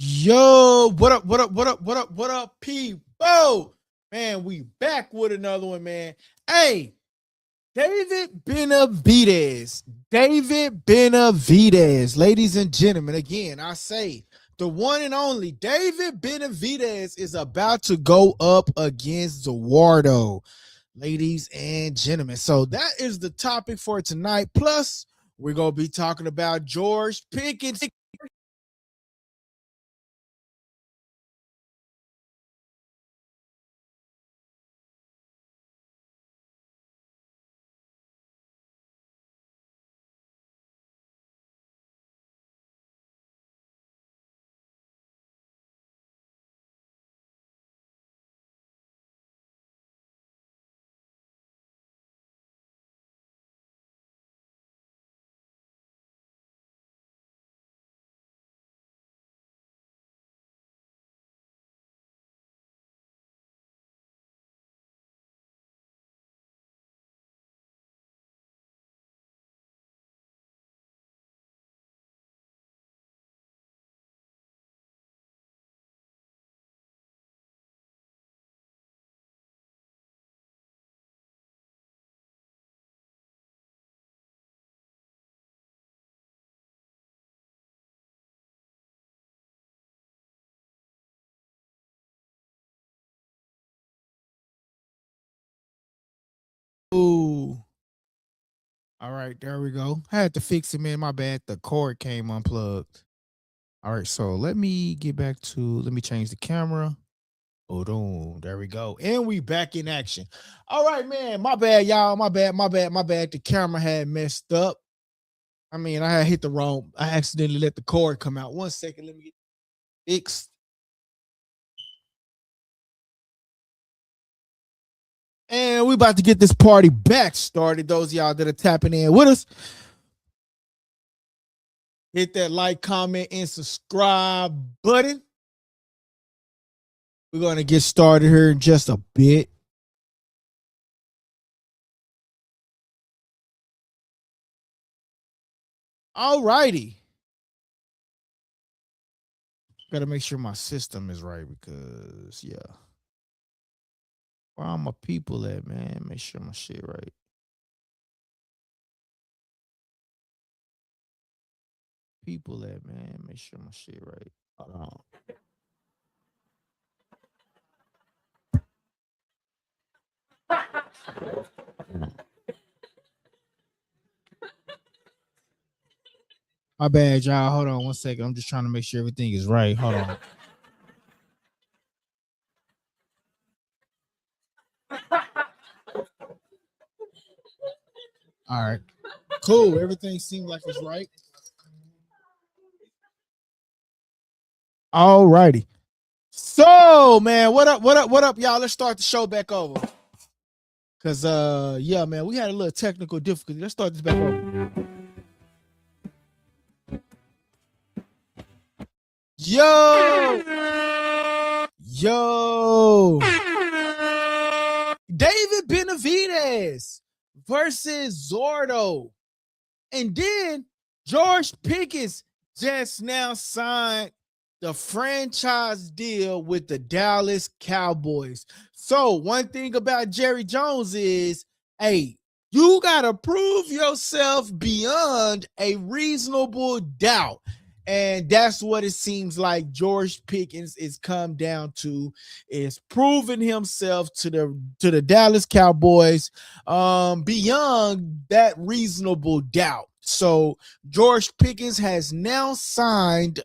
Yo, what up, what up, what up, what up, what up, people? Man, we back with another one, man. Hey, David Benavidez. David Benavidez. Ladies and gentlemen, again, I say the one and only David Benavidez is about to go up against Zurdo. Ladies and gentlemen. So that is the topic for tonight. Plus, we're going to be talking about George Pickens. Ooh. All right, there we go. I had to fix it, man. My bad. The cord came unplugged. All right, so let me change the camera. Hold on. There we go. And we back in action. All right, man. My bad, y'all. My bad. The camera had messed up. I mean, I had hit the wrong. I accidentally let the cord come out. 1 second. Let me get fixed. And we about to get this party back started. Those of y'all that are tapping in with us, hit that like, comment, and subscribe button. We're going to get started here in just a bit. All righty. Got to make sure my system is right because, yeah. Where are my people at, man? Make sure my shit right. People at, man? Make sure my shit right. Hold on. My bad, y'all. Hold on 1 second. I'm just trying to make sure everything is right. Hold on. All right. Cool. Everything seems like it's right. All righty. So, man, what up, y'all? Let's start the show back over. Cause yeah, man, we had a little technical difficulty. Let's start this back over. Yo, David Benavidez versus Zurdo. And then George Pickens just now signed the franchise deal with the Dallas Cowboys. So one thing about Jerry Jones is, hey, you got to prove yourself beyond a reasonable doubt. And that's what it seems like George Pickens is come down to, is proving himself to the Dallas Cowboys beyond that reasonable doubt. So George Pickens has now signed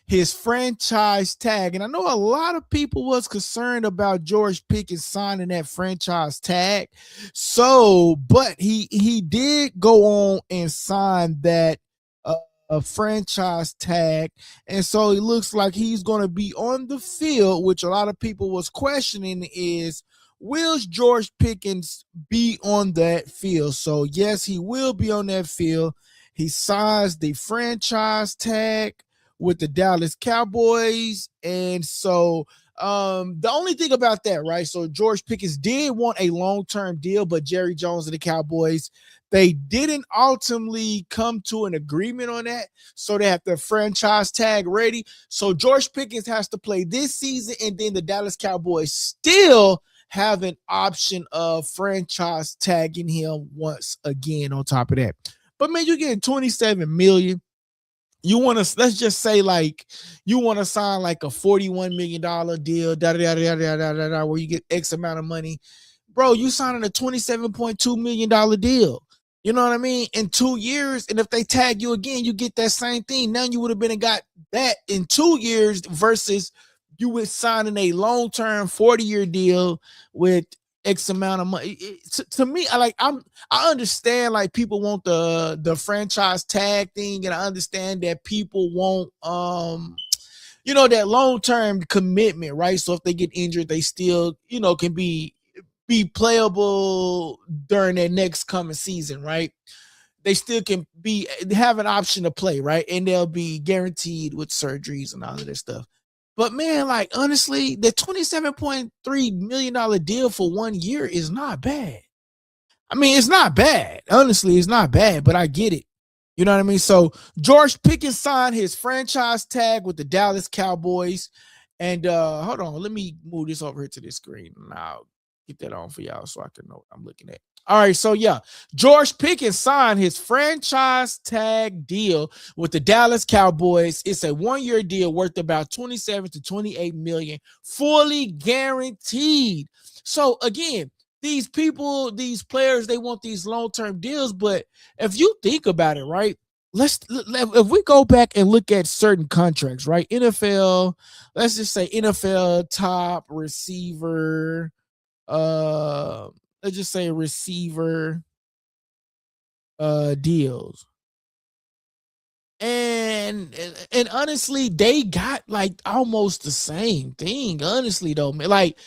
his franchise tag. And I know a lot of people was concerned about George Pickens signing that franchise tag. So, but he did go on and sign that a franchise tag, and so it looks like he's going to be on the field, which a lot of people was questioning is, will George Pickens be on that field? So yes, he will be on that field. He signs the franchise tag with the Dallas Cowboys, and so The only thing about that, right? So George Pickens did want a long-term deal, but Jerry Jones and the Cowboys, they didn't ultimately come to an agreement on that. So they have the franchise tag ready. So George Pickens has to play this season, and then the Dallas Cowboys still have an option of franchise tagging him once again on top of that. But man, you're getting 27 million. You want to, let's just say, like, you want to sign like a $41 million deal, where you get X amount of money. Bro, you signing a $27.2 million deal. You know what I mean? In 2 years. And if they tag you again, you get that same thing. Now you would have been and got that in 2 years versus you would signing a long-term 40-year deal with X amount of money. To me, I understand, like, people want the franchise tag thing, and I understand that people want that long-term commitment, right? So if they get injured, they still, can be playable during their next coming season, right? They still can have an option to play, right? And they'll be guaranteed with surgeries and all of this stuff. But man, like, honestly, the $27.3 million deal for 1 year is not bad. I mean, it's not bad. Honestly, it's not bad, but I get it. You know what I mean? So George Pickens signed his franchise tag with the Dallas Cowboys. And hold on, let me move this over here to this screen. And I'll get that on for y'all so I can know what I'm looking at. All right, so yeah, George Pickens signed his franchise tag deal with the Dallas Cowboys. It's a 1-year deal worth about 27 to 28 million, fully guaranteed. So again, these people, these players, they want these long-term deals, but if you think about it, right? If we go back and look at certain contracts, right? NFL, let's just say NFL top receiver, let's just say receiver deals. And honestly, they got like almost the same thing. Honestly, though, man, like,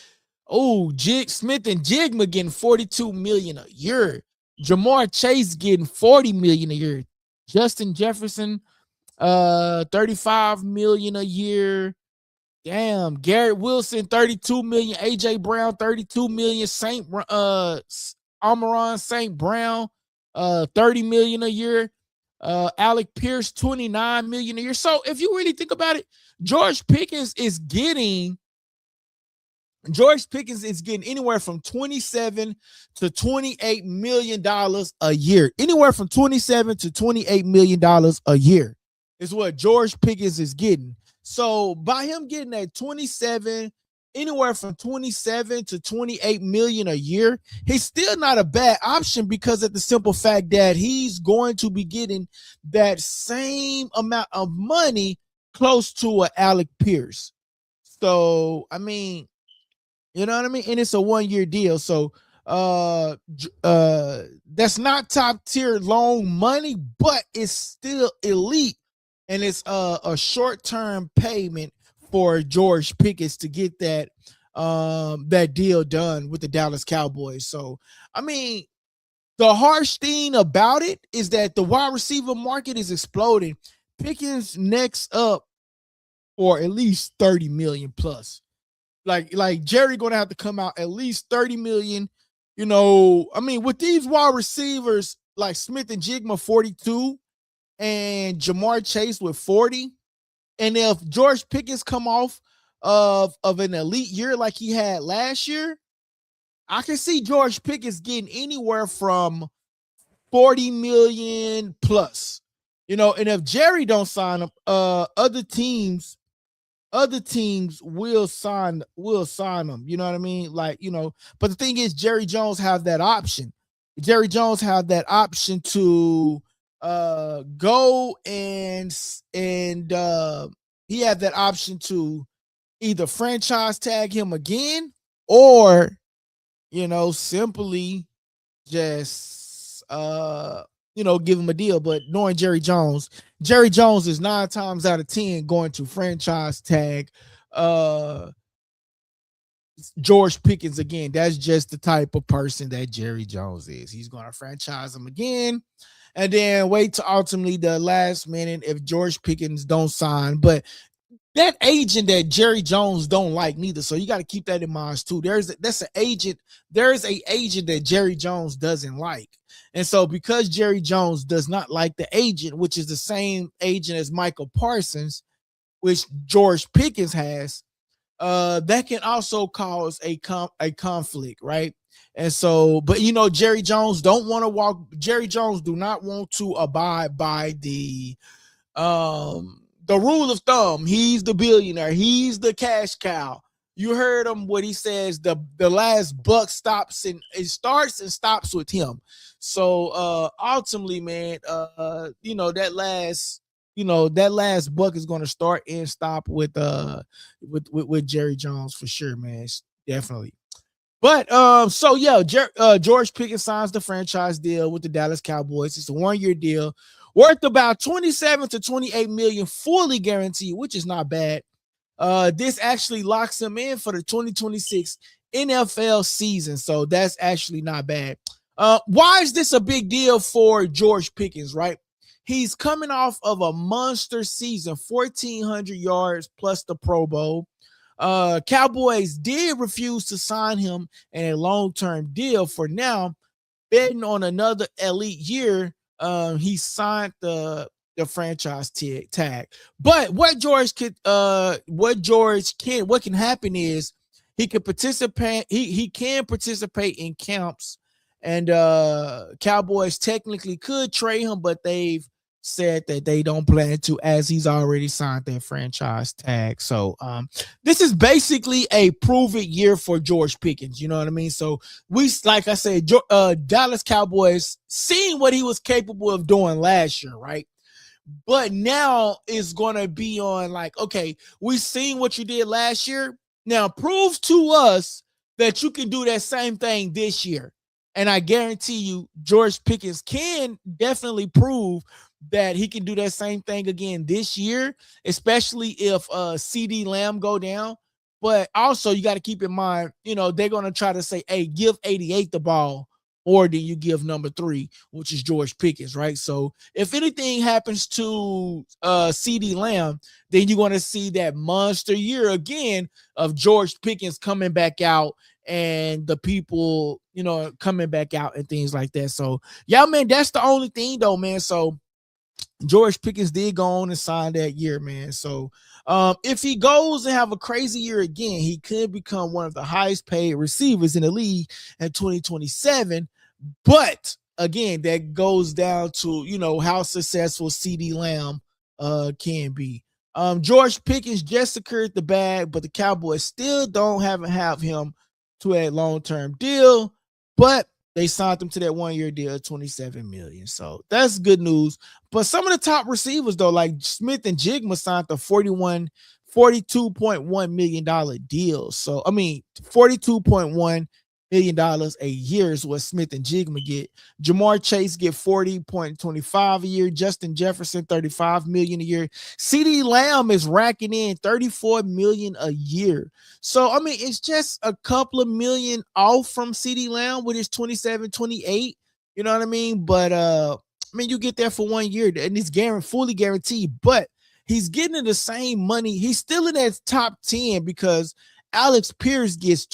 Smith and Jigma getting 42 million a year. Jamar Chase getting 40 million a year. Justin Jefferson, 35 million a year. Damn, Garrett Wilson, 32 million. AJ Brown, 32 million. Amon St. Brown, 30 million a year. Alec Pierce, 29 million a year. So if you really think about it, George Pickens is getting anywhere from 27 to 28 million dollars a year. Anywhere from 27 to 28 million dollars a year is what George Pickens is getting. So by him getting anywhere from 27 to 28 million a year, he's still not a bad option, because of the simple fact that he's going to be getting that same amount of money close to an Alec Pierce. So, I mean, you know what I mean? And it's a 1-year deal. So that's not top tier loan money, but it's still elite. And it's a short-term payment for George Pickens to get that deal done with the Dallas Cowboys. So, I mean, the harsh thing about it is that the wide receiver market is exploding. Pickens next up for at least 30 million plus. Like Jerry gonna have to come out at least 30 million. I mean, with these wide receivers like Smith and Jigma 42 and Jamar Chase with 40, and if George Pickens come off of an elite year like he had last year, I can see George Pickens getting anywhere from 40 million plus. And if Jerry don't sign him, other teams will sign them. You know what I mean? Like, but the thing is, Jerry Jones have that option. Jerry Jones have that option to go and he had that option to either franchise tag him again, or simply just give him a deal. But knowing Jerry Jones is 9 times out of 10 going to franchise tag George Pickens again. That's just the type of person that Jerry Jones is. He's going to franchise him again and then wait to ultimately the last minute if George Pickens don't sign. But that agent that Jerry Jones don't like neither. So you got to keep that in mind too. There's an agent that Jerry Jones doesn't like. And so because Jerry Jones does not like the agent, which is the same agent as Michael Parsons, which George Pickens has, that can also cause a conflict, right? And so, but Jerry Jones do not want to abide by the rule of thumb. He's the billionaire. He's the cash cow. You heard him what he says. The last buck starts and stops with him. So ultimately, man, that last buck is going to start and stop with Jerry Jones for sure, man. Definitely. But George Pickens signs the franchise deal with the Dallas Cowboys. It's a 1-year deal worth about 27 to 28 million, fully guaranteed, which is not bad. This actually locks him in for the 2026 NFL season, so that's actually not bad. Why is this a big deal for George Pickens, right? He's coming off of a monster season, 1,400 yards plus the Pro Bowl. Cowboys did refuse to sign him in a long-term deal for now, betting on another elite year. He signed the franchise tag. But what can happen is he can participate. He can participate in camps, and Cowboys technically could trade him, but they've said that they don't plan to, as he's already signed that franchise tag. So this is basically a prove-it year for George Pickens. You know what I mean? So like I said, Dallas Cowboys seeing what he was capable of doing last year, right? But now it's going to be on like, okay, we've seen what you did last year. Now prove to us that you can do that same thing this year. And I guarantee you, George Pickens can definitely prove that he can do that same thing again this year, especially if CD Lamb go down. But also you got to keep in mind, they're going to try to say, hey, give 88 the ball, or do you give number 3, which is George Pickens, right? So if anything happens to CD Lamb, then you're going to see that monster year again of George Pickens coming back out and the people, coming back out and things like that. So, yeah, man, that's the only thing though, man. So George Pickens did go on and sign that year, man. So if he goes and have a crazy year again, he could become one of the highest paid receivers in the league in 2027. But again, that goes down to, how successful CD Lamb can be. George Pickens just secured the bag, but the Cowboys still don't have him to a long-term deal, but they signed him to that 1-year deal, $27 million. So that's good news. But some of the top receivers, though, like Smith and Jigma signed the $42.1 million deal. So, $42.1 million a year is what Smith and Jigma get. Jamar Chase get $40.25 a year. Justin Jefferson, $35 million a year. CD Lamb is racking in $34 million a year. So, it's just a couple of million off from CD Lamb with his 27, 28. You know what I mean? But, you get that for 1 year and it's fully guaranteed, but he's getting the same money. He's still in that top 10 because Alex Pierce gets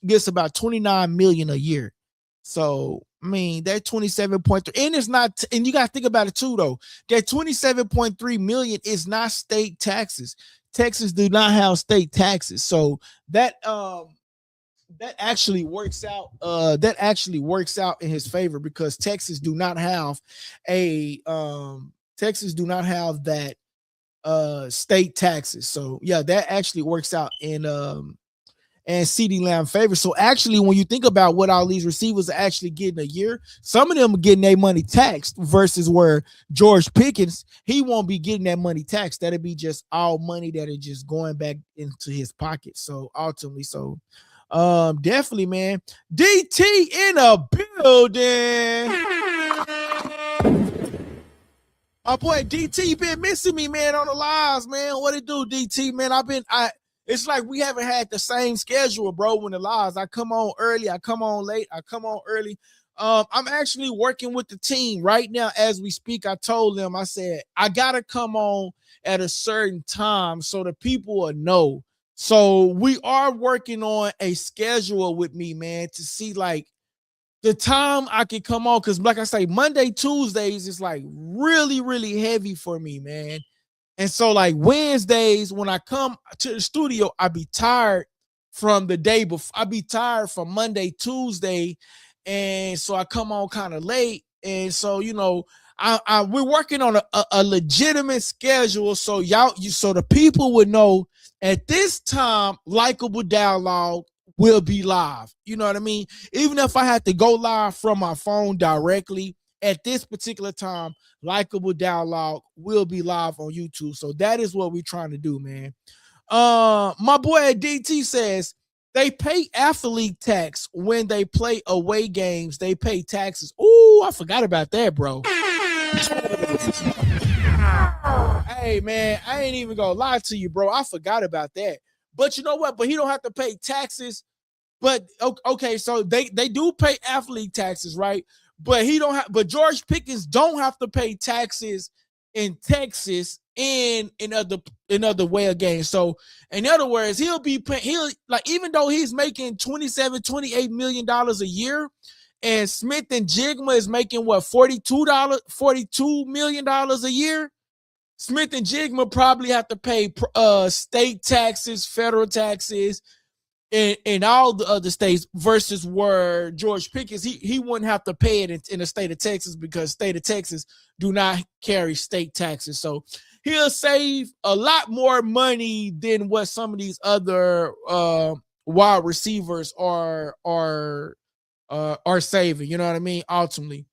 gets about 29 million a year. So, that 27.3, and it's not, and you got to think about it too, though. That 27.3 million is not state taxes. Texas do not have state taxes. So that actually works out. That actually works out in his favor because Texas do not have that state taxes. So yeah, that actually works out in CD Lamb favor. So actually, when you think about what all these receivers are actually getting a year, some of them are getting their money taxed versus where George Pickens, he won't be getting that money taxed. That'll be just all money that is just going back into his pocket. So ultimately, definitely, man. DT in a building. My boy DT been missing me, man, on the lives, man. What it do, DT, man? It's like we haven't had the same schedule, bro. When the lives, I come on early, I come on late, I come on early. I'm actually working with the team right now as we speak. I told them, I said, I gotta come on at a certain time so the people will know. So we are working on a schedule with me, man, to see like the time I can come on. Cause like I say, Monday, Tuesdays is like really, really heavy for me, man. And so like Wednesdays, when I come to the studio, I be tired from the day before. I be tired from Monday, Tuesday. And so I come on kind of late. And so, we're working on a legitimate schedule. So so the people would know at this time, Likeable Dialogue will be live. You know what I mean? Even if I had to go live from my phone directly at this particular time, Likeable Dialogue will be live on YouTube. So that is what we're trying to do, man. My boy at DT says they pay athlete tax when they play away games. They pay taxes. Ooh, I forgot about that, bro. Hey, man, I ain't even gonna lie to you, bro. I forgot about that. But you know what? But he don't have to pay taxes. But okay, so they do pay athlete taxes, right? But he don't have. But George Pickens don't have to pay taxes in Texas and in other way of games. So in other words, he'll like, even though he's making 27-28 million dollars a year, and Smith and Jigma is making what, $42 million a year. Smith and Jigma probably have to pay state taxes, federal taxes, in all the other states, versus where George Pickens, he wouldn't have to pay it in the state of Texas, because state of Texas do not carry state taxes. So he'll save a lot more money than what some of these other wide receivers are saving. You know what I mean? Ultimately.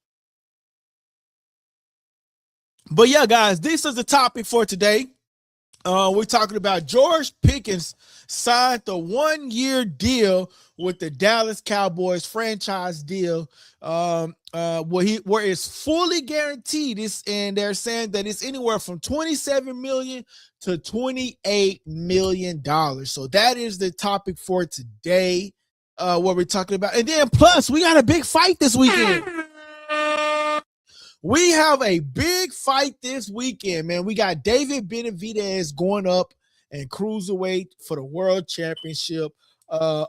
But yeah, guys, this is the topic for today. We're talking about George Pickens signed the 1-year deal with the Dallas Cowboys, franchise deal, where it's fully guaranteed. And they're saying that it's anywhere from $27 million to $28 million. So that is the topic for today. What we're talking about, and then plus we got a big fight this weekend. We have a big fight this weekend, man. We got David Benavidez going up and cruiserweight for the world championship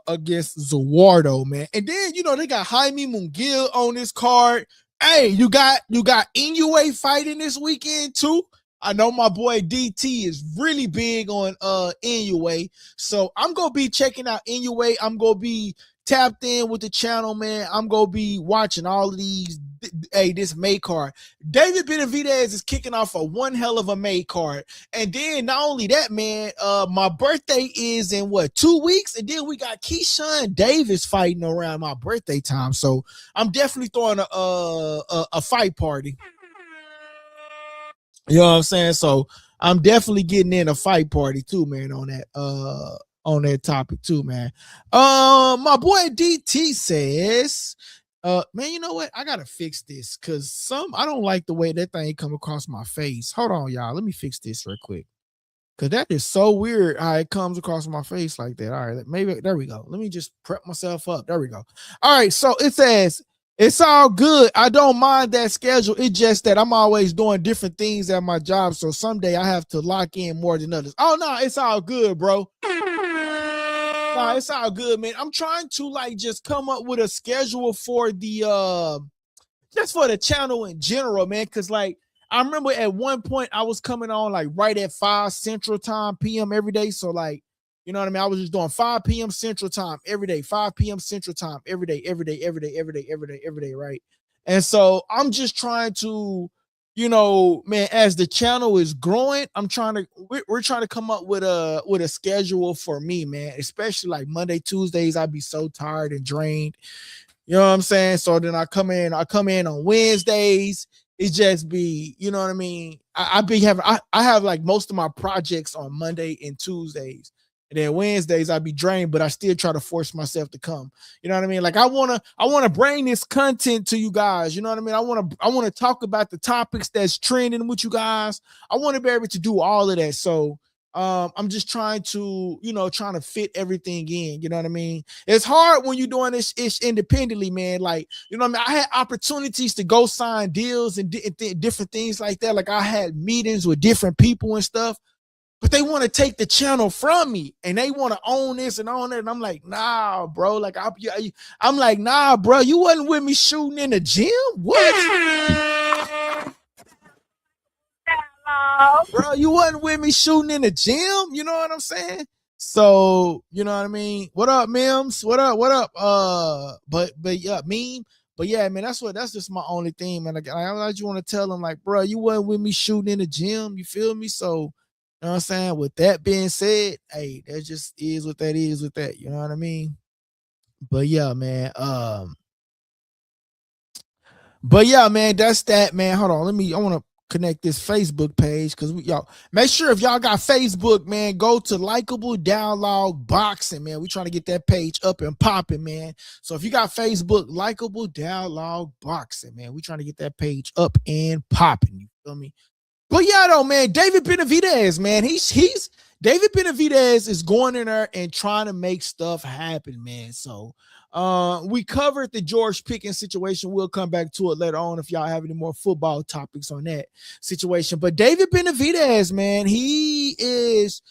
against Zurdo, man. And then, they got Jaime Munguia on this card. Hey, you got Inoue fighting this weekend too. I know my boy DT is really big on Inoue. So I'm going to be checking out Inoue. I'm going to be tapped in with the channel, man. I'm going to be watching all of these. Hey, this May card. David Benavidez is kicking off a one hell of a May card. And then not only that, man, my birthday is in 2 weeks? And then we got Keyshawn Davis fighting around my birthday time. So I'm definitely throwing a fight party. You know what I'm saying? So I'm definitely getting in a fight party too, man, on that topic too, man. My boy DT says, man, you know what? I gotta fix this, because I don't like the way that thing come across my face. Hold on, y'all. Let me fix this real quick, because that is so weird how it comes across my face like that. All right, maybe there we go. Let me just prep myself up. There we go. All right, so it says, it's all good. I don't mind that schedule. It's just that I'm always doing different things at my job, so someday I have to lock in more than others. Oh no, it's all good, bro. No, it's all good, man. I'm trying to just come up with a schedule for the just for the channel in general, man. Cause I remember at one point I was coming on right at 5 Central Time PM every day. So you know what I mean? I was just doing 5 p.m. Central Time every day, 5 p.m. Central Time every day, right? And so I'm just trying to, man, as the channel is growing, we're trying to come up with a schedule for me, man. Especially Monday, Tuesdays, I'd be so tired and drained. You know what I'm saying? So then I come in on Wednesdays. It just be, you know what I mean? I have most of my projects on Monday and Tuesdays. And then Wednesdays I'd be drained, but I still try to force myself to come. You know what I mean? I want to bring this content to you guys. You know what I mean? I want to talk about the topics that's trending with you guys. I want to be able to do all of that. So, I'm just trying to, trying to fit everything in. You know what I mean? It's hard when you're doing this ish independently, man. Like, you know what I mean? I had opportunities to go sign deals and different things like that. Like I had meetings with different people and stuff, but they want to take the channel from me and they want to own this and own it. And I'm like, nah, bro. Like I'm like, nah, bro. You wasn't with me shooting in the gym. What? Bro, you wasn't with me shooting in the gym. You know what I'm saying? So, you know what I mean? What up, Mims? What up? What up? But yeah, meme. But yeah, man, that's just my only thing, man. Like, I just want to tell them, like, bro, you wasn't with me shooting in the gym. You feel me? So, you know what I'm saying? With that being said, hey, that just is what that is with that. You know what I mean? But yeah, man. But yeah, man, that's that, man. Hold on. I want to connect this Facebook page because y'all make sure if y'all got Facebook, man, go to Likeable Dialogue Boxing, man. We trying to get that page up and popping, man. So if you got Facebook, Likeable Dialogue Boxing, man, we trying to get that page up and popping. You feel me? But yeah, though, man, David Benavidez, man, he's David Benavidez is going in there and trying to make stuff happen, man. So we covered the George Pickens situation. We'll come back to it later on if y'all have any more football topics on that situation. But David Benavidez, man, he is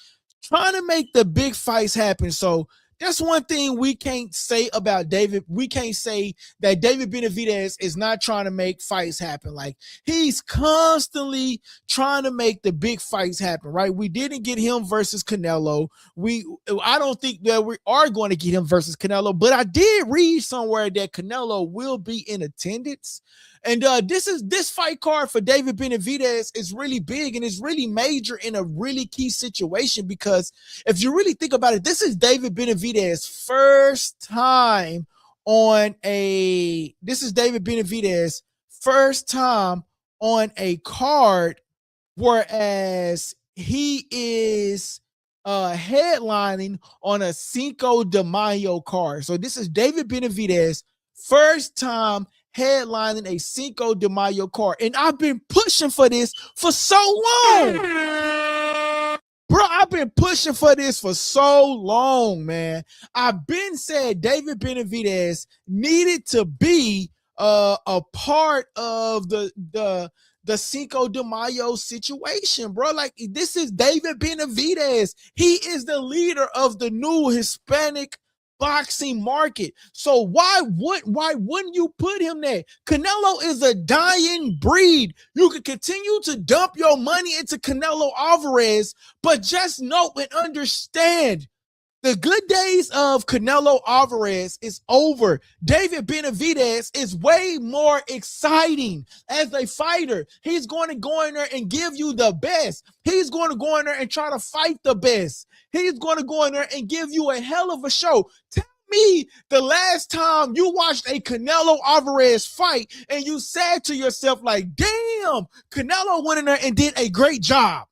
trying to make the big fights happen. So that's one thing we can't say about David. We can't say that David Benavidez is not trying to make fights happen. Like he's constantly trying to make the big fights happen, right? We didn't get him versus Canelo. I don't think that we are going to get him versus Canelo, but I did read somewhere that Canelo will be in attendance. And this fight card for David Benavidez is really big and it's really major in a really key situation because if you really think about it, this is David Benavidez's first time on a card, whereas he is headlining on a Cinco de Mayo card. So this is David Benavidez first time headlining a Cinco de Mayo card. And I've been pushing for this for so long. Bro, I've been pushing for this for so long, man. I've been said David Benavidez needed to be a part of the Cinco de Mayo situation, bro. Like, this is David Benavidez. He is the leader of the new Hispanic boxing market. So why wouldn't you put him there? Canelo is a dying breed. You can continue to dump your money into Canelo Alvarez, but just know and understand the good days of Canelo Alvarez is over. David Benavidez is way more exciting as a fighter. He's going to go in there and give you the best. He's going to go in there and try to fight the best. He's going to go in there and give you a hell of a show. Tell me the last time you watched a Canelo Alvarez fight and you said to yourself, like, damn, Canelo went in there and did a great job.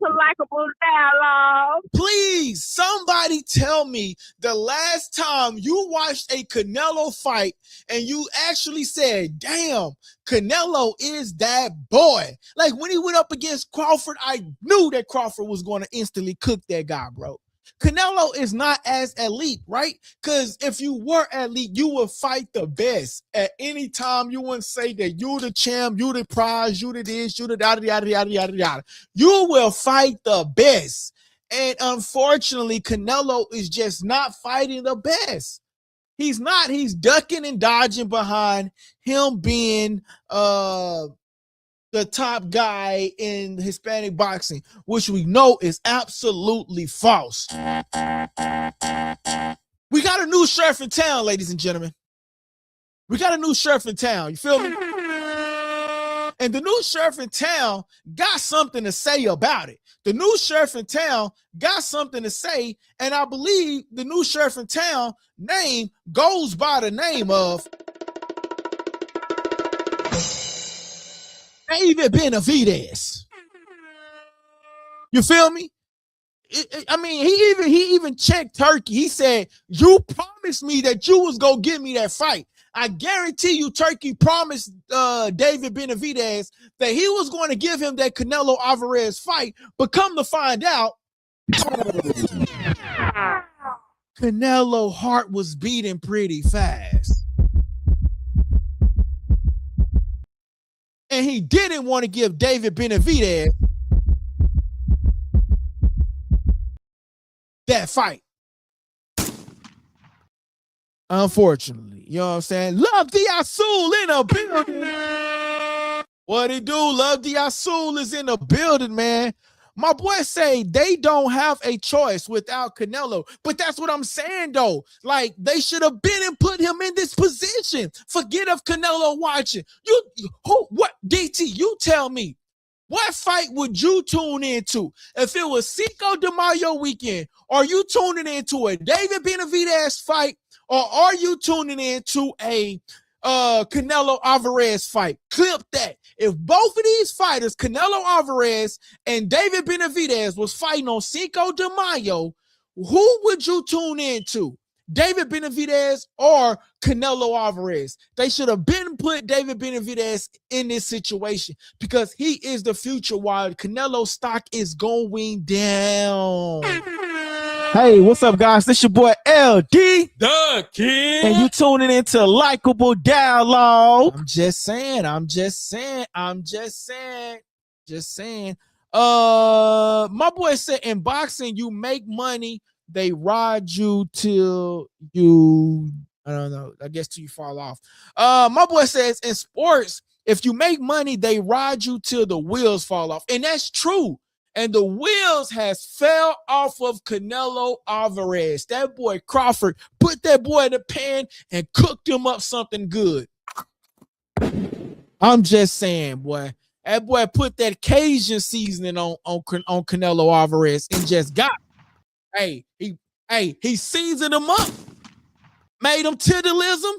Likeable Dialogue. Please, somebody tell me the last time you watched a Canelo fight and you actually said, damn, Canelo is that boy. Like when he went up against Crawford, I knew that Crawford was going to instantly cook that guy, bro. Canelo is not as elite, right? Because if you were elite, you would fight the best at any time. You wouldn't say that you the champ, you the prize, you the this, you the yada, yada, yada, yada, yada. You will fight the best. And unfortunately, Canelo is just not fighting the best. He's not. He's ducking and dodging behind him being the top guy in Hispanic boxing, which we know is absolutely false. We got a new sheriff in town, ladies and gentlemen. We got a new sheriff in town. You feel me? And the new sheriff in town got something to say about it. The new sheriff in town got something to say, and I believe the new sheriff in town name goes by the name of David Benavidez. You feel me? I mean, he even checked Turkey. He said, you promised me that you was going to give me that fight. I guarantee you Turkey promised David Benavidez that he was going to give him that Canelo Alvarez fight, but come to find out, Canelo heart was beating pretty fast. And he didn't want to give David Benavidez that fight. Unfortunately, you know what I'm saying? Love the Azul in a building. What he do? Love the Azul is in the building, man. My boy say they don't have a choice without Canelo, but that's what I'm saying though. Like they should have been and put him in this position. Forget of Canelo watching. What DT? You tell me, what fight would you tune into if it was Cinco de Mayo weekend? Are you tuning into a David Benavidez fight, or are you tuning into a Canelo Alvarez fight? Clip that. If both of these fighters, Canelo Alvarez and David Benavidez, was fighting on Cinco de Mayo, who would you tune into? David Benavidez or Canelo Alvarez? They should have been put David Benavidez in this situation because he is the future while Canelo stock is going down. Hey, what's up, guys? This your boy LD, the King, and you tuning into Likeable Dialogue. I'm just saying. My boy said in boxing, you make money, they ride you till you, I don't know, I guess till you fall off. My boy says in sports, if you make money, they ride you till the wheels fall off. And that's true. And the wheels has fell off of Canelo Alvarez. That boy Crawford put that boy in the pan and cooked him up something good. I'm just saying, boy. That boy put that Cajun seasoning on Canelo Alvarez and just got it. He seasoned him up, made him tiddleism.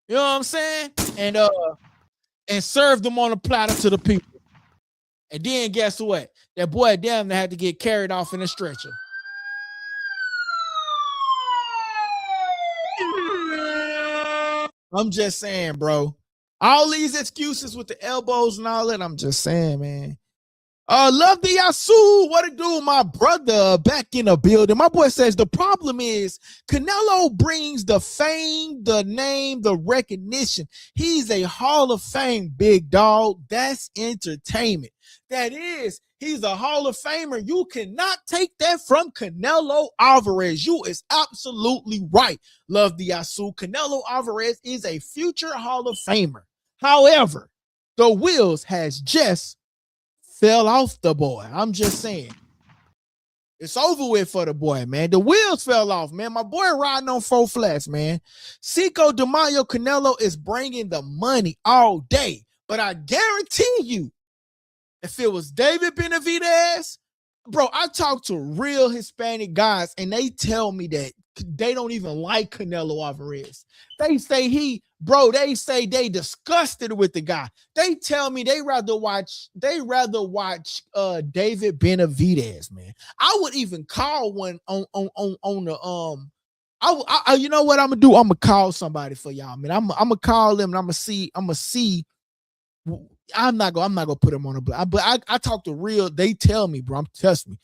You know what I'm saying? And served them on a platter to the people. And then guess what? That boy damn near had to get carried off in a stretcher. I'm just saying, bro. All these excuses with the elbows and all that, I'm just saying, man. Love the Yasu. What it do, my brother? Back in the building. My boy says the problem is Canelo brings the fame, the name, the recognition. He's a Hall of Fame big dog. That's entertainment. That is, he's a Hall of Famer. You cannot take that from Canelo Alvarez. You is absolutely right. Love the Yasu. Canelo Alvarez is a future Hall of Famer. However, the wheels has just fell off the boy. I'm just saying. It's over with for the boy, man. The wheels fell off, man. My boy riding on 4 flats, man. Cinco de Mayo Canelo is bringing the money all day. But I guarantee you, if it was David Benavidez, bro, I talk to real Hispanic guys, and they tell me that they don't even like Canelo Alvarez. They say they disgusted with the guy. They tell me they rather watch David Benavidez, man. I would even call one on the you know what I'm gonna do? I'm gonna call somebody for y'all, man. I'm gonna call them and I'm gonna see. I'm not gonna put him on a block, but I talk to real. They tell me, bro. Trust me.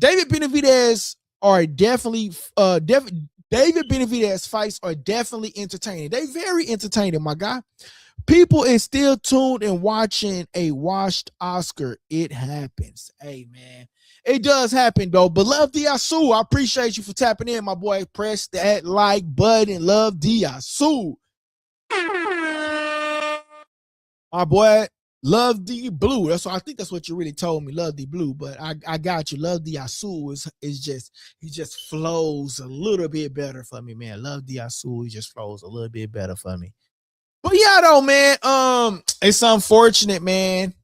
David Benavidez are definitely David Benavidez fights are definitely entertaining. They very entertaining, my guy. People is still tuned and watching a washed Oscar. It happens. Hey, man. It does happen, though. But love Diasu. I appreciate you for tapping in, my boy. Press that like button. Love Diasu. My boy, love the blue. That's what I think. That's what you really told me. Love the blue, but I got you. Love the Asu he just flows a little bit better for me, man. Love the Asu. He just flows a little bit better for me. But yeah, though, man. It's unfortunate, man.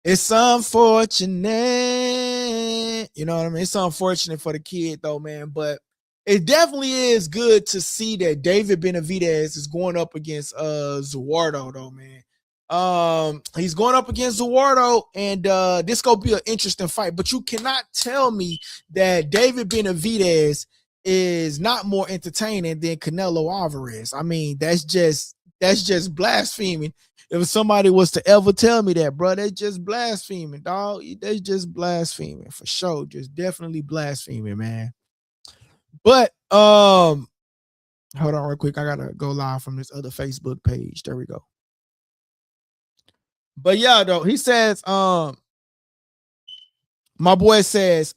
It's unfortunate. You know what I mean? It's unfortunate for the kid, though, man. But it definitely is good to see that David Benavidez is going up against Zurdo, though, man. He's going up against Zurdo, and this gonna be an interesting fight. But you cannot tell me that David Benavidez is not more entertaining than Canelo Alvarez. I mean, that's just blaspheming. If somebody was to ever tell me that, bro, that's just blaspheming, dog. That's just blaspheming for sure. Just definitely blaspheming, man. But hold on real quick. I gotta go live from this other Facebook page. There we go. But yeah, though, he says, my boy says,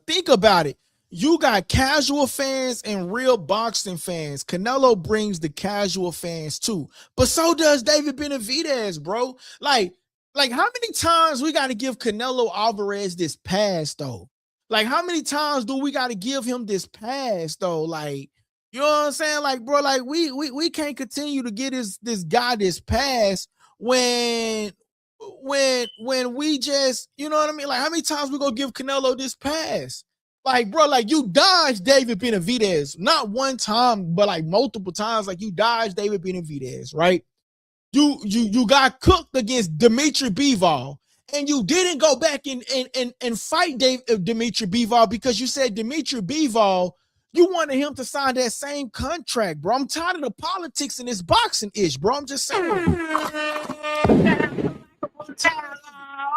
think about it. You got casual fans and real boxing fans. Canelo brings the casual fans too, but so does David Benavidez, bro. Like how many times we got to give Canelo Alvarez this pass though? Like, how many times do we got to give him this pass though? Like, you know what I'm saying? Like, bro, like we can't continue to get this guy this pass when we just, you know what I mean? Like, how many times we gonna give Canelo this pass? Like, bro, like you dodged David Benavidez, not one time, but like multiple times. Like, you dodged David Benavidez, right? You got cooked against Dimitri Bivol, and you didn't go back and fight Dimitri Bivol because you said Dimitri Bivol, you wanted him to sign that same contract, bro. I'm tired of the politics in this boxing ish, bro. I'm just saying.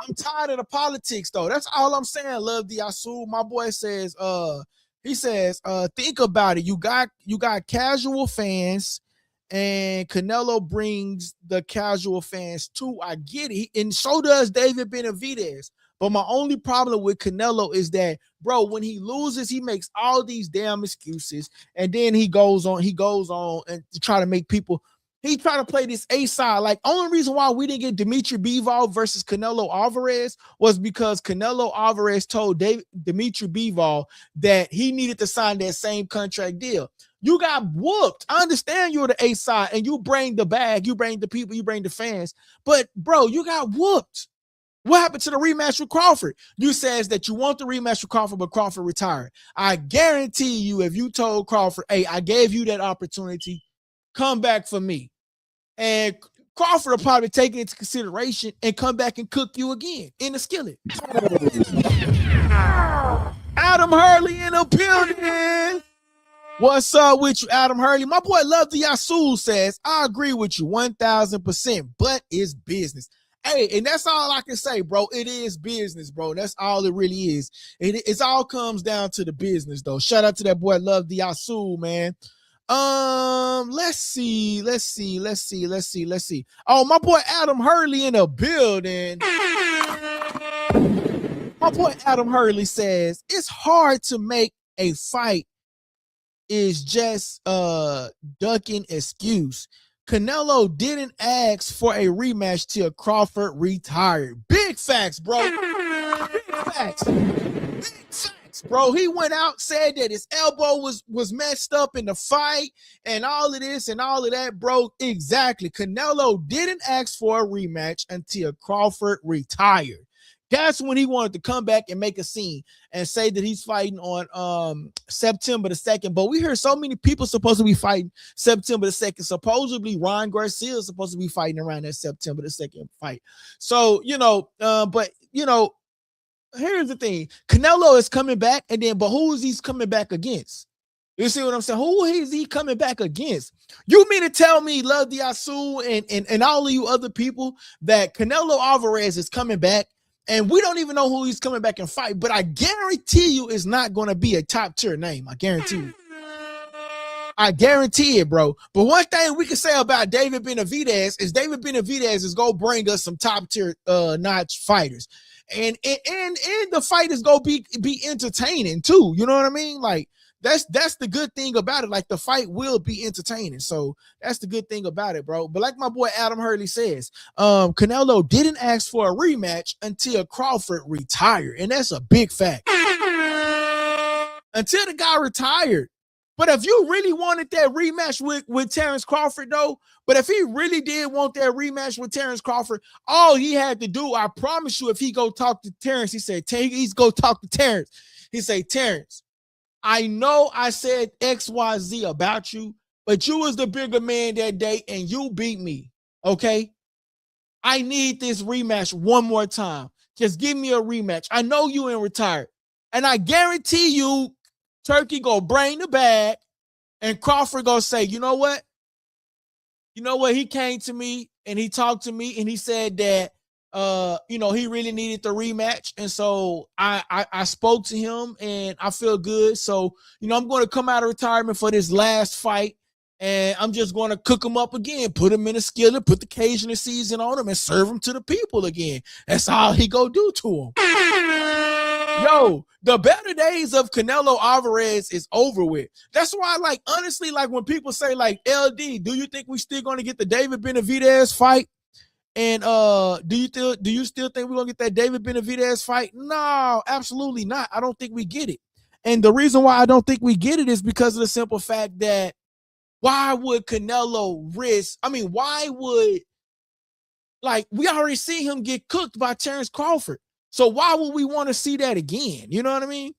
I'm tired of the politics, though. That's all I'm saying. Love the Asul. My boy says, he says, think about it. You got casual fans, and Canelo brings the casual fans too. I get it, and so does David Benavidez. But my only problem with Canelo is that, bro, when he loses, he makes all these damn excuses, and then he goes on and try to make people. He tried to play this A side. Like, only reason why we didn't get Dimitri Bivol versus Canelo Alvarez was because Canelo Alvarez told Dimitri Bivol that he needed to sign that same contract deal. You got whooped. I understand you're the A side and you bring the bag, you bring the people, you bring the fans. But, bro, you got whooped. What happened to the rematch with Crawford? You says that you want the rematch with Crawford, but Crawford retired. I guarantee you, if you told Crawford, hey, I gave you that opportunity, come back for me, and Crawford will probably take it into consideration and come back and cook you again in the skillet. Adam Hurley in the building. What's up with you, Adam Hurley? My boy Love the Yasul says, I agree with you 1,000%, but it's business. Hey, and that's all I can say, bro. It is business, bro. That's all it really is. It all comes down to the business, though. Shout out to that boy Love the Yasul, man. Let's see. Oh, my boy Adam Hurley in the building. My boy Adam Hurley says it's hard to make a fight is just ducking excuse. Canelo didn't ask for a rematch till Crawford retired. Big facts, bro. Big facts. Big facts, bro. He went out, said that his elbow was messed up in the fight and all of this and all of that, bro. Exactly. Canelo didn't ask for a rematch until Crawford retired. That's when he wanted to come back and make a scene and say that he's fighting on September the 2nd. But we hear so many people supposed to be fighting September the 2nd. Supposedly Ryan Garcia is supposed to be fighting around that September the 2nd fight. So, but here's the thing. Canelo is coming back, but who is he coming back against? You see what I'm saying? Who is he coming back against? You mean to tell me, Love the Asul and all of you other people, that Canelo Alvarez is coming back and we don't even know who he's coming back and fight, but I guarantee you it's not going to be a top tier name. I guarantee you. I guarantee it, bro. But one thing we can say about David Benavidez is David Benavidez is going to bring us some top tier notch fighters. And the fight is going to be entertaining too. You know what I mean? Like, that's the good thing about it. Like, the fight will be entertaining. So that's the good thing about it, bro. But like my boy Adam Hurley says, Canelo didn't ask for a rematch until Crawford retired. And that's a big fact. Until the guy retired. But if you really wanted that rematch with Terrence Crawford, though, but if he really did want that rematch with Terrence Crawford, all he had to do, I promise you, if he go talk to Terrence, he said, he's go talk to Terrence. He say, Terrence, I know I said XYZ about you, but you was the bigger man that day and you beat me, okay? I need this rematch one more time. Just give me a rematch. I know you ain't retired. And I guarantee you Turkey go bring the bag, and Crawford go say, you know what? He came to me and he talked to me and he said that he really needed the rematch. And so I spoke to him and I feel good. So, I'm going to come out of retirement for this last fight. And I'm just going to cook him up again, put him in a skillet, put the Cajun season on him, and serve him to the people again. That's all he go do to him. Yo, the better days of Canelo Alvarez is over with. That's why, honestly, when people say, LD, do you think we still going to get the David Benavidez fight? And do you still think we're going to get that David Benavidez fight? No, absolutely not. I don't think we get it. And the reason why I don't think we get it is because of the simple fact that why would Canelo risk? I mean, why would, we already see him get cooked by Terrence Crawford. So why would we want to see that again? You know what I mean?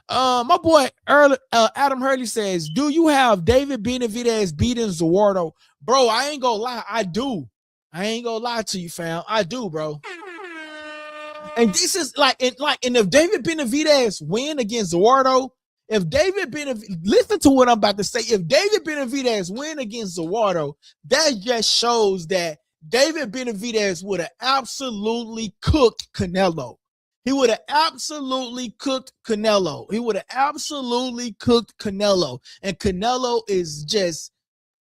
My boy Adam Hurley says, do you have David Benavidez beating Zurdo? Bro, I ain't gonna lie. I do. I ain't gonna lie to you, fam. I do, bro. And this is and if David Benavidez win against Zurdo, listen to what I'm about to say. If David Benavidez win against Zurdo, that just shows that David Benavidez would have absolutely cooked Canelo. He would have absolutely cooked Canelo. And Canelo is just,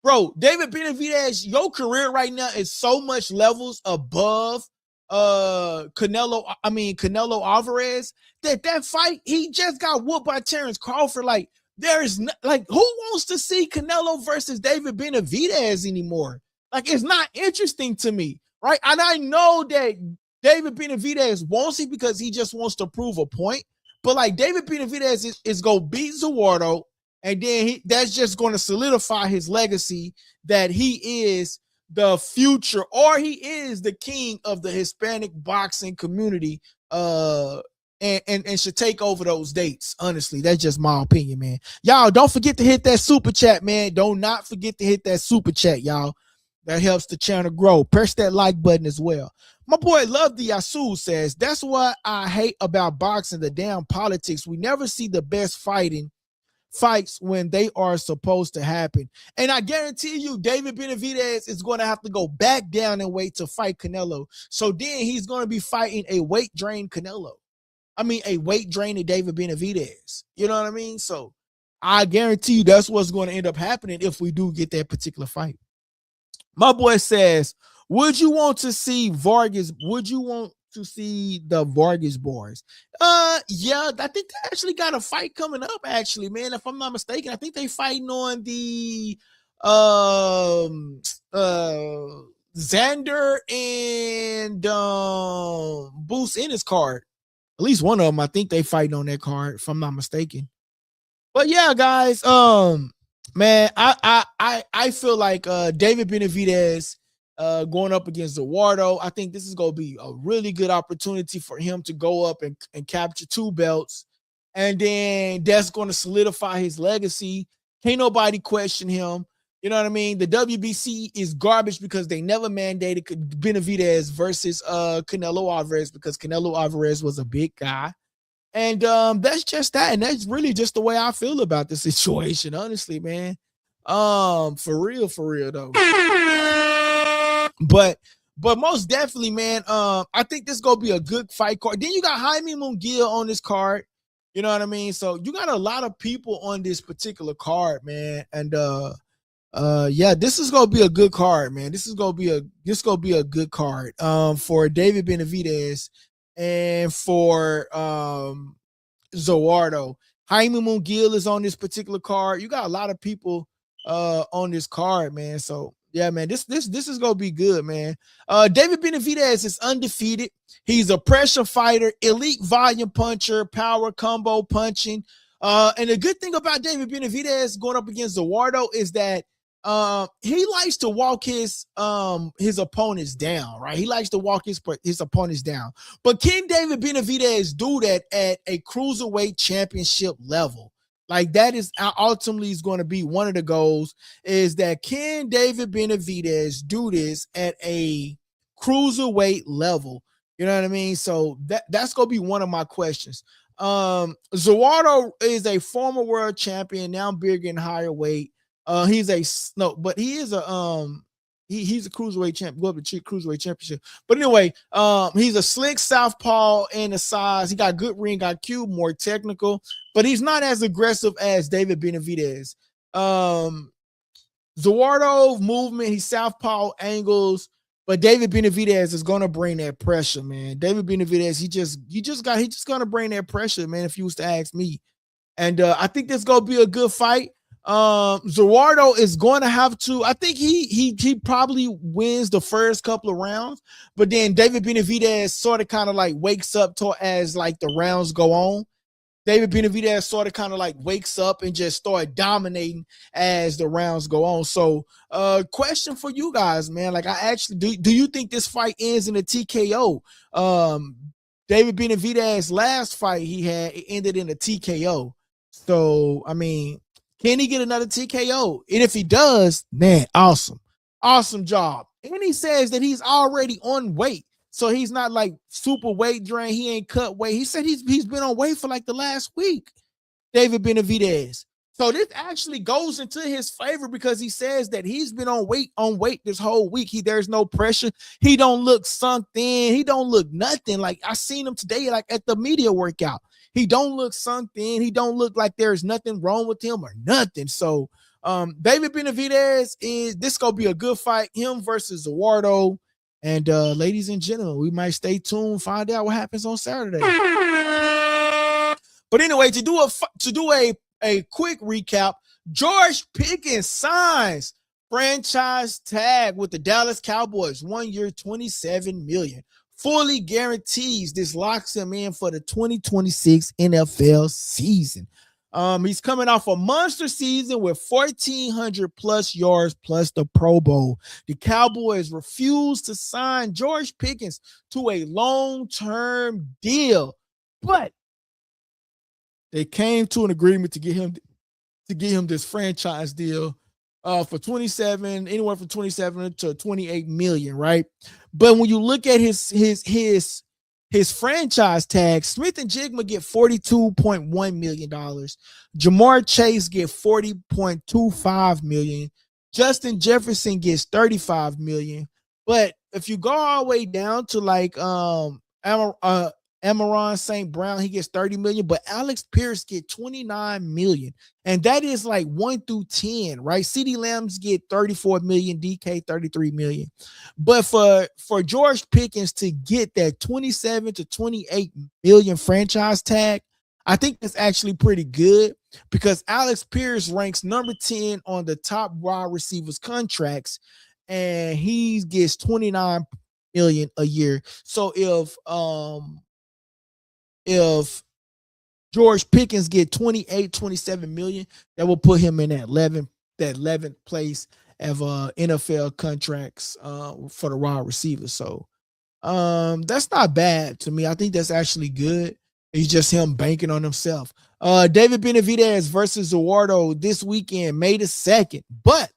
bro, David Benavidez, your career right now is so much levels above Canelo Alvarez that fight, he just got whooped by Terrence Crawford. Who wants to see Canelo versus David Benavidez anymore? It's not interesting to me, right? And I know that David Benavidez wants it because he just wants to prove a point. But David Benavidez is going to beat Zurdo, and then that's just going to solidify his legacy that he is the future, or he is the king of the Hispanic boxing community, and should take over those dates. Honestly, that's just my opinion, man. Y'all don't forget to hit that super chat, man. Do not forget to hit that super chat, y'all. That helps the channel grow. Press that like button as well. My boy Love the Yasu says, that's what I hate about boxing, the damn politics. We never see the best fights when they are supposed to happen. And I guarantee you, David Benavidez is going to have to go back down in weight to fight Canelo. So then he's going to be fighting a weight drained Canelo. I mean, a weight drained David Benavidez. You know what I mean? So I guarantee you that's what's going to end up happening if we do get that particular fight. My boy says, would you want to see Vargas? Would you want to see the Vargas boys? Yeah, I think they actually got a fight coming up, actually, man. If I'm not mistaken, I think they fighting on the Xander and Boost in his card. At least one of them, I think they fighting on that card, if I'm not mistaken. But yeah, guys, man, I feel like David Benavidez going up against Zurdo, I think this is going to be a really good opportunity for him to go up and capture 2 belts. And then that's going to solidify his legacy. Can't nobody question him. You know what I mean? The WBC is garbage because they never mandated Benavidez versus Canelo Alvarez because Canelo Alvarez was a big guy. And that's just that. And that's really just the way I feel about the situation, honestly, man. For real though. But most definitely, man, I think this is gonna be a good fight card. Then you got Jaime Munguia on this card. You know what I mean? So you got a lot of people on this particular card, man. And yeah, this is gonna be a good card, man. This is gonna be a good card for David Benavidez and for Zurdo. Jaime Munguia is on this particular card. You got a lot of people on this card, man. So yeah, man, this is gonna be good, man. David Benavidez is undefeated. He's a pressure fighter, elite volume puncher, power combo punching. And the good thing about David Benavidez going up against Zurdo is that he likes to walk his opponents down, right? He likes to walk his opponents down. But can David Benavidez do that at a cruiserweight championship level? Like, that is ultimately is going to be one of the goals, is that can David Benavidez do this at a cruiserweight level? You know what I mean? So that's going to be one of my questions. Zurdo is a former world champion, now bigger and higher weight. He's a no, but he is a he's a cruiserweight champ, go up to cruiserweight championship. But anyway, he's a slick southpaw in the size. He got good ring IQ, more technical, but he's not as aggressive as David Benavidez. Zurdo movement, he's southpaw angles, but David Benavidez is gonna bring that pressure, man. David Benavidez, he just gonna bring that pressure, man. If you was to ask me, and I think this gonna be a good fight. Zurdo is going to have to. I think he probably wins the first couple of rounds, but then David Benavidez sort of kind of like wakes up to as like the rounds go on. David Benavidez sort of kind of like wakes up and just start dominating as the rounds go on. So, question for you guys, man. Like, I actually do you think this fight ends in a TKO? David Benavidez last fight he had, it ended in a TKO. So, I mean, can he get another TKO? And if he does, man, awesome. Awesome job. And he says that he's already on weight. So he's not like super weight drain. He ain't cut weight. He said he's been on weight for like the last week, David Benavidez. So this actually goes into his favor because he says that he's been on weight this whole week. There's no pressure. He don't look sunk in. He don't look nothing. Like I seen him today, like at the media workout. He don't look sunk in. He don't look like there's nothing wrong with him or nothing. So David Benavidez this gonna be a good fight. Him versus Zurdo. And ladies and gentlemen, we might stay tuned, find out what happens on Saturday. But anyway, to do a quick recap, George Pickens signs franchise tag with the Dallas Cowboys, 1 year, $27 million. Fully guarantees this locks him in for the 2026 NFL season. He's coming off a monster season with 1,400 plus yards plus the Pro Bowl. The Cowboys refused to sign George Pickens to a long-term deal, but they came to an agreement to get him this franchise deal for 27, anywhere from 27 to 28 million, right? But when you look at his franchise tag, Smith and Jigma get $42.1 million. Jamar Chase get $40.25 million. Justin Jefferson gets $35 million. But if you go all the way down to like Amaron St. Brown, he gets $30 million, but Alex Pierce get $29 million. And that is like 1 through 10, right? CeeDee Lambs get $34 million, DK $33 million. But for George Pickens to get that 27 to 28 million franchise tag, I think that's actually pretty good because Alex Pierce ranks number 10 on the top wide receivers contracts, and he gets $29 million a year. So if George Pickens get 28, 27 million, that will put him in that 11th place of NFL contracts for the wide receivers. So that's not bad to me. I think that's actually good. It's just him banking on himself. David Benavidez versus Zurdo this weekend, May the 2nd. But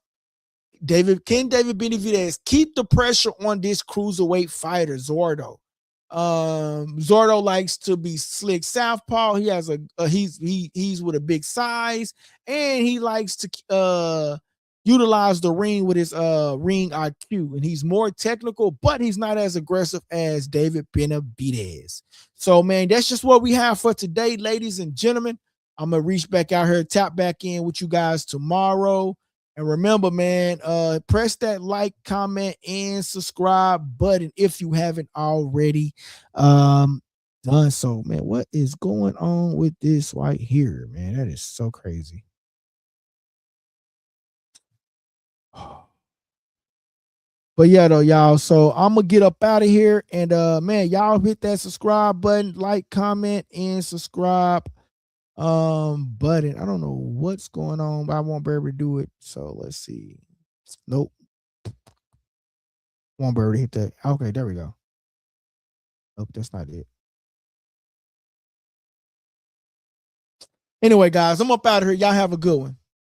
David Benavidez keep the pressure on this cruiserweight fighter, Zurdo? Zurdo likes to be slick southpaw. He has he's with a big size, and he likes to utilize the ring with his ring IQ, and he's more technical, but he's not as aggressive as David Benavidez. So, man, that's just what we have for today, ladies and gentlemen. I'm gonna reach back out here, tap back in with you guys tomorrow. And remember, man, press that like, comment, and subscribe button if you haven't already done so, man. What is going on with this right here, man? That is so crazy. But yeah, though, y'all. So I'm gonna get up out of here, and man, y'all hit that subscribe button, like, comment, and subscribe button. I don't know what's going on, but I won't be able to do it. So let's see. Nope. Won't be able to hit that. Okay, there we go. Nope, that's not it. Anyway, guys, I'm up out of here. Y'all have a good one.